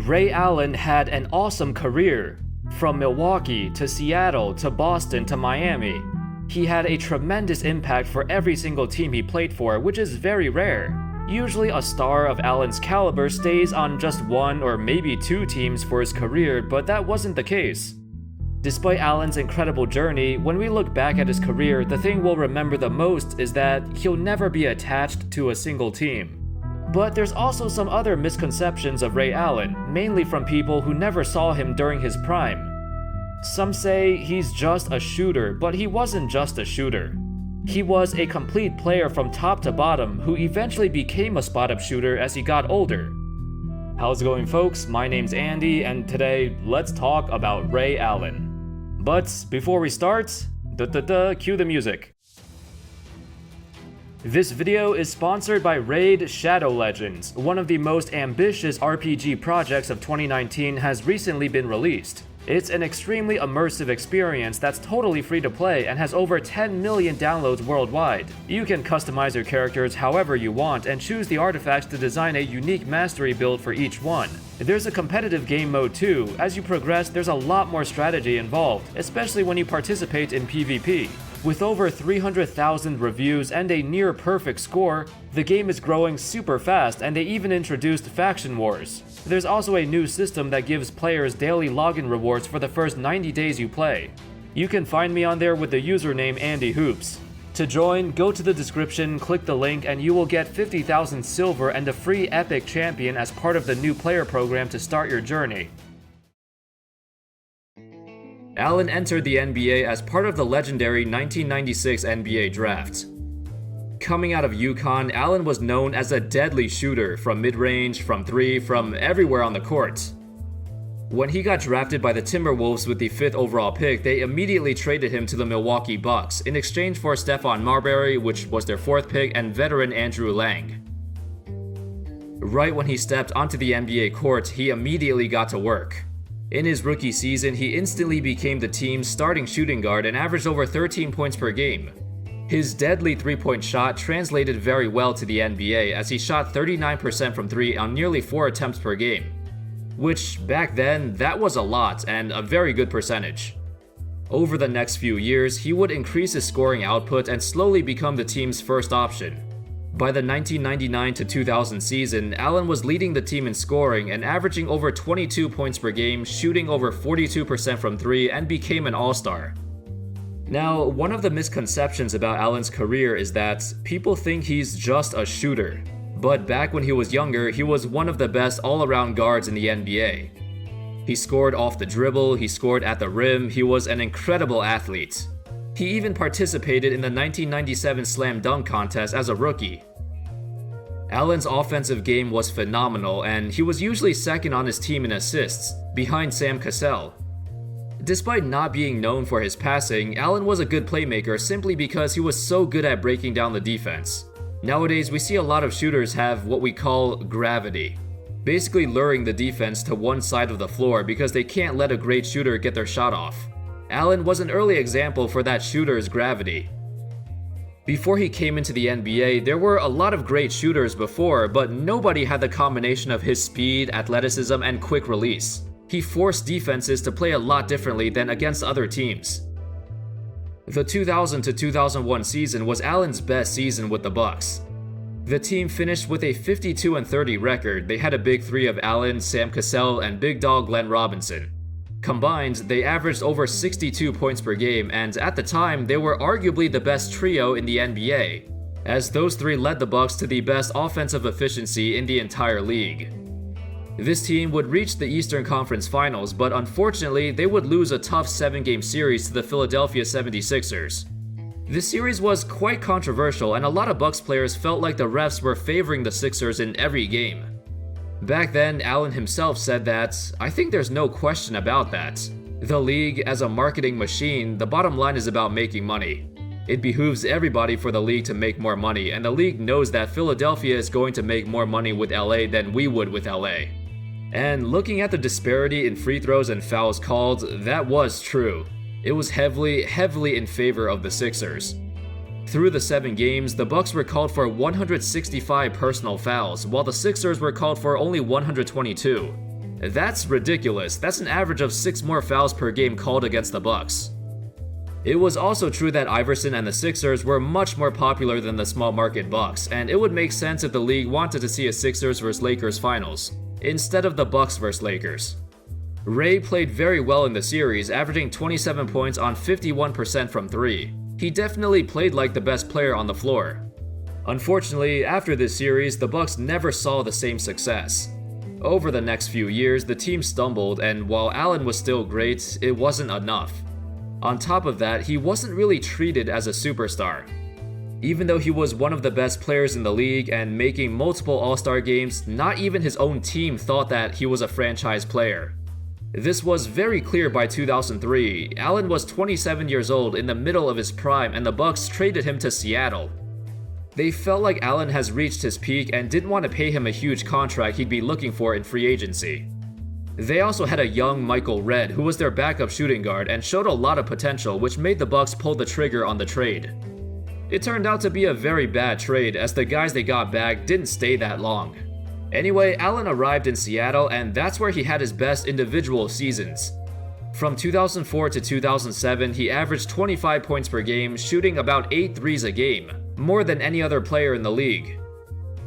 Ray Allen had an awesome career. From Milwaukee to Seattle to Boston to Miami. He had a tremendous impact for every single team he played for, which is very rare. Usually a star of Allen's caliber stays on just one or maybe two teams for his career, but that wasn't the case. Despite Allen's incredible journey, when we look back at his career, the thing we'll remember the most is that he'll never be attached to a single team. But there's also some other misconceptions of Ray Allen, mainly from people who never saw him during his prime. Some say he's just a shooter, but he wasn't just a shooter. He was a complete player from top to bottom who eventually became a spot-up shooter as he got older. How's it going, folks? My name's Andy, and today, let's talk about Ray Allen. But before we start, cue the music. This video is sponsored by Raid Shadow Legends. One of the most ambitious RPG projects of 2019 has recently been released. It's an extremely immersive experience that's totally free to play and has over 10 million downloads worldwide. You can customize your characters however you want and choose the artifacts to design a unique mastery build for each one. There's a competitive game mode too. As you progress, there's a lot more strategy involved, especially when you participate in PvP. With over 300,000 reviews and a near perfect score, the game is growing super fast, and they even introduced Faction Wars. There's also a new system that gives players daily login rewards for the first 90 days you play. You can find me on there with the username AndyHoops. To join, go to the description, click the link, and you will get 50,000 silver and a free epic champion as part of the new player program to start your journey. Allen entered the NBA as part of the legendary 1996 NBA draft. Coming out of UConn, Allen was known as a deadly shooter from mid-range, from three, from everywhere on the court. When he got drafted by the Timberwolves with the 5th overall pick, they immediately traded him to the Milwaukee Bucks in exchange for Stephon Marbury, which was their 4th pick, and veteran Andrew Lang. Right when he stepped onto the NBA court, he immediately got to work. In his rookie season, he instantly became the team's starting shooting guard and averaged over 13 points per game. His deadly three-point shot translated very well to the NBA as he shot 39% from 3 on nearly 4 attempts per game. Which, back then, that was a lot and a very good percentage. Over the next few years, he would increase his scoring output and slowly become the team's first option. By the 1999-2000 season, Allen was leading the team in scoring and averaging over 22 points per game, shooting over 42% from 3, and became an all-star. Now, one of the misconceptions about Allen's career is that people think he's just a shooter. But back when he was younger, he was one of the best all-around guards in the NBA. He scored off the dribble, he scored at the rim, he was an incredible athlete. He even participated in the 1997 Slam Dunk Contest as a rookie. Allen's offensive game was phenomenal, and he was usually second on his team in assists, behind Sam Cassell. Despite not being known for his passing, Allen was a good playmaker simply because he was so good at breaking down the defense. Nowadays, we see a lot of shooters have what we call gravity, basically luring the defense to one side of the floor because they can't let a great shooter get their shot off. Allen was an early example for that shooter's gravity. Before he came into the NBA, there were a lot of great shooters before, but nobody had the combination of his speed, athleticism, and quick release. He forced defenses to play a lot differently than against other teams. The 2000-2001 season was Allen's best season with the Bucks. The team finished with a 52-30 record. They had a big three of Allen, Sam Cassell, and big dog Glenn Robinson. Combined, they averaged over 62 points per game, and at the time, they were arguably the best trio in the NBA, as those three led the Bucks to the best offensive efficiency in the entire league. This team would reach the Eastern Conference Finals, but unfortunately, they would lose a tough 7-game series to the Philadelphia 76ers. This series was quite controversial, and a lot of Bucks players felt like the refs were favoring the Sixers in every game. Back then, Allen himself said that, "I think there's no question about that. The league, as a marketing machine, the bottom line is about making money. It behooves everybody for the league to make more money, and the league knows that Philadelphia is going to make more money with LA than we would with LA." And looking at the disparity in free throws and fouls called, that was true. It was heavily in favor of the Sixers. Through the 7 games, the Bucks were called for 165 personal fouls, while the Sixers were called for only 122. That's ridiculous. That's an average of 6 more fouls per game called against the Bucks. It was also true that Iverson and the Sixers were much more popular than the small market Bucks, and it would make sense if the league wanted to see a Sixers vs Lakers finals, instead of the Bucks vs Lakers. Ray played very well in the series, averaging 27 points on 51% from 3. He definitely played like the best player on the floor. Unfortunately, after this series, the Bucks never saw the same success. Over the next few years, the team stumbled, and while Allen was still great, it wasn't enough. On top of that, he wasn't really treated as a superstar. Even though he was one of the best players in the league and making multiple All-Star games, not even his own team thought that he was a franchise player. This was very clear by 2003. Allen was 27 years old in the middle of his prime, and the Bucks traded him to Seattle. They felt like Allen has reached his peak and didn't want to pay him a huge contract he'd be looking for in free agency. They also had a young Michael Redd, who was their backup shooting guard and showed a lot of potential, which made the Bucks pull the trigger on the trade. It turned out to be a very bad trade, as the guys they got back didn't stay that long. Anyway, Allen arrived in Seattle, and that's where he had his best individual seasons. From 2004 to 2007, he averaged 25 points per game, shooting about 8 threes a game, more than any other player in the league.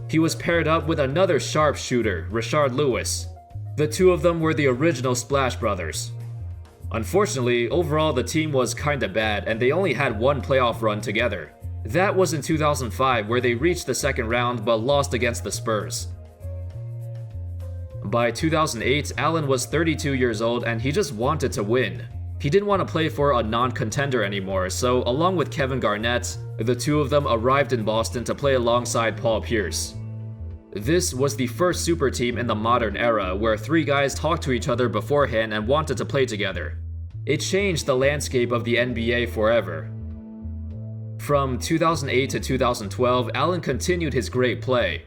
He was paired up with another sharp shooter, Rashard Lewis. The two of them were the original Splash Brothers. Unfortunately, overall the team was kinda bad, and they only had one playoff run together. That was in 2005, where they reached the second round but lost against the Spurs. By 2008, Allen was 32 years old and he just wanted to win. He didn't want to play for a non-contender anymore, so along with Kevin Garnett, the two of them arrived in Boston to play alongside Paul Pierce. This was the first super team in the modern era, where 3 guys talked to each other beforehand and wanted to play together. It changed the landscape of the NBA forever. From 2008 to 2012, Allen continued his great play.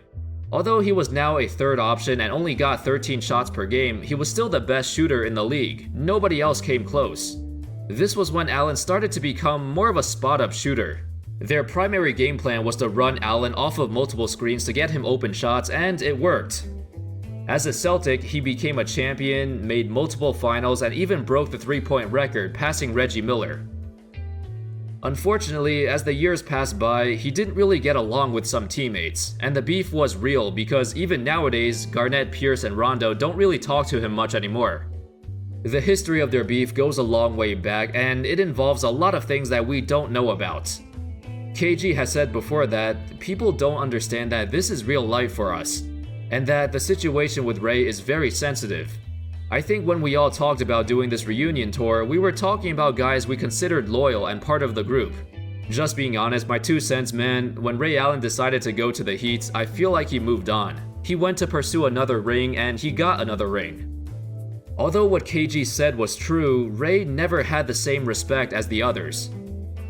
Although he was now a third option and only got 13 shots per game, he was still the best shooter in the league. Nobody else came close. This was when Allen started to become more of a spot-up shooter. Their primary game plan was to run Allen off of multiple screens to get him open shots, and it worked. As a Celtic, he became a champion, made multiple finals, and even broke the three-point record, passing Reggie Miller. Unfortunately, as the years passed by, he didn't really get along with some teammates, and the beef was real because even nowadays, Garnett, Pierce, and Rondo don't really talk to him much anymore. The history of their beef goes a long way back, and it involves a lot of things that we don't know about. KG has said before that people don't understand that this is real life for us, and that the situation with Ray is very sensitive. I think when we all talked about doing this reunion tour, we were talking about guys we considered loyal and part of the group. Just being honest, my 2 cents, man, when Ray Allen decided to go to the Heat, I feel like he moved on. He went to pursue another ring, and he got another ring. Although what KG said was true, Ray never had the same respect as the others.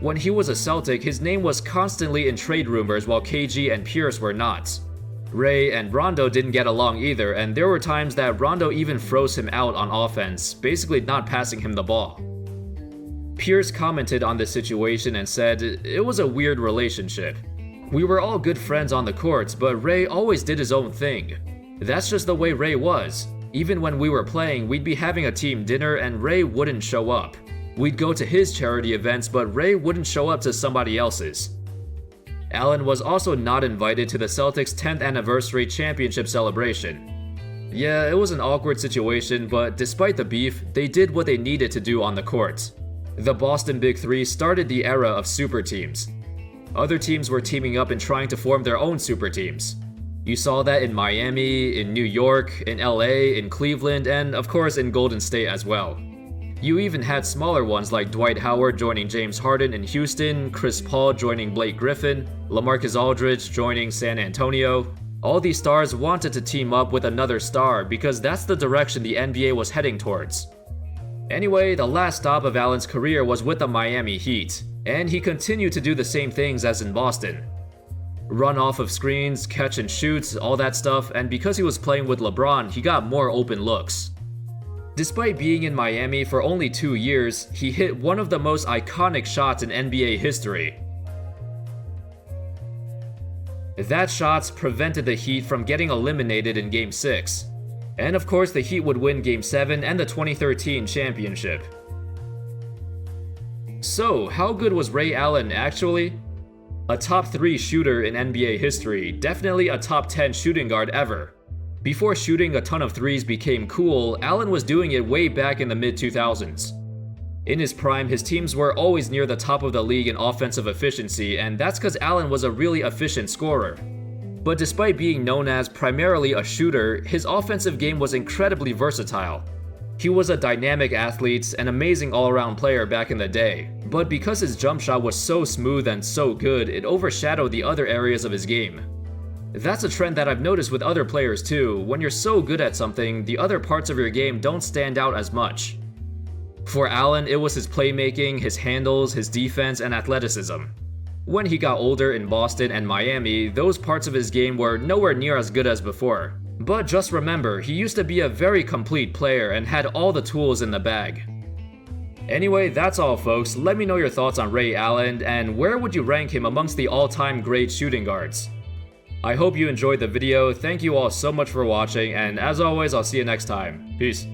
When he was a Celtic, his name was constantly in trade rumors while KG and Pierce were not. Ray and Rondo didn't get along either, and there were times that Rondo even froze him out on offense, basically not passing him the ball. Pierce commented on this situation and said, "It was a weird relationship. We were all good friends on the courts, but Ray always did his own thing. That's just the way Ray was. Even when we were playing, we'd be having a team dinner and Ray wouldn't show up. We'd go to his charity events, but Ray wouldn't show up to somebody else's." Allen was also not invited to the Celtics' 10th anniversary championship celebration. Yeah, it was an awkward situation, but despite the beef, they did what they needed to do on the court. The Boston Big Three started the era of super teams. Other teams were teaming up and trying to form their own super teams. You saw that in Miami, in New York, in LA, in Cleveland, and of course in Golden State as well. You even had smaller ones like Dwight Howard joining James Harden in Houston, Chris Paul joining Blake Griffin, LaMarcus Aldridge joining San Antonio. All these stars wanted to team up with another star because that's the direction the NBA was heading towards. Anyway, the last stop of Allen's career was with the Miami Heat, and he continued to do the same things as in Boston. Run off of screens, catch and shoot, all that stuff, and because he was playing with LeBron, he got more open looks. Despite being in Miami for only 2 years, he hit one of the most iconic shots in NBA history. That shot prevented the Heat from getting eliminated in Game 6. And of course, the Heat would win Game 7 and the 2013 championship. So, how good was Ray Allen actually? A top 3 shooter in NBA history, definitely a top 10 shooting guard ever. Before shooting a ton of threes became cool, Allen was doing it way back in the mid-2000s. In his prime, his teams were always near the top of the league in offensive efficiency, and that's because Allen was a really efficient scorer. But despite being known as primarily a shooter, his offensive game was incredibly versatile. He was a dynamic athlete, an amazing all-around player back in the day, but because his jump shot was so smooth and so good, it overshadowed the other areas of his game. That's a trend that I've noticed with other players too. When you're so good at something, the other parts of your game don't stand out as much. For Allen, it was his playmaking, his handles, his defense, and athleticism. When he got older in Boston and Miami, those parts of his game were nowhere near as good as before. But just remember, he used to be a very complete player and had all the tools in the bag. Anyway, that's all folks. Let me know your thoughts on Ray Allen, and where would you rank him amongst the all-time great shooting guards? I hope you enjoyed the video. Thank you all so much for watching, and as always, I'll see you next time. Peace.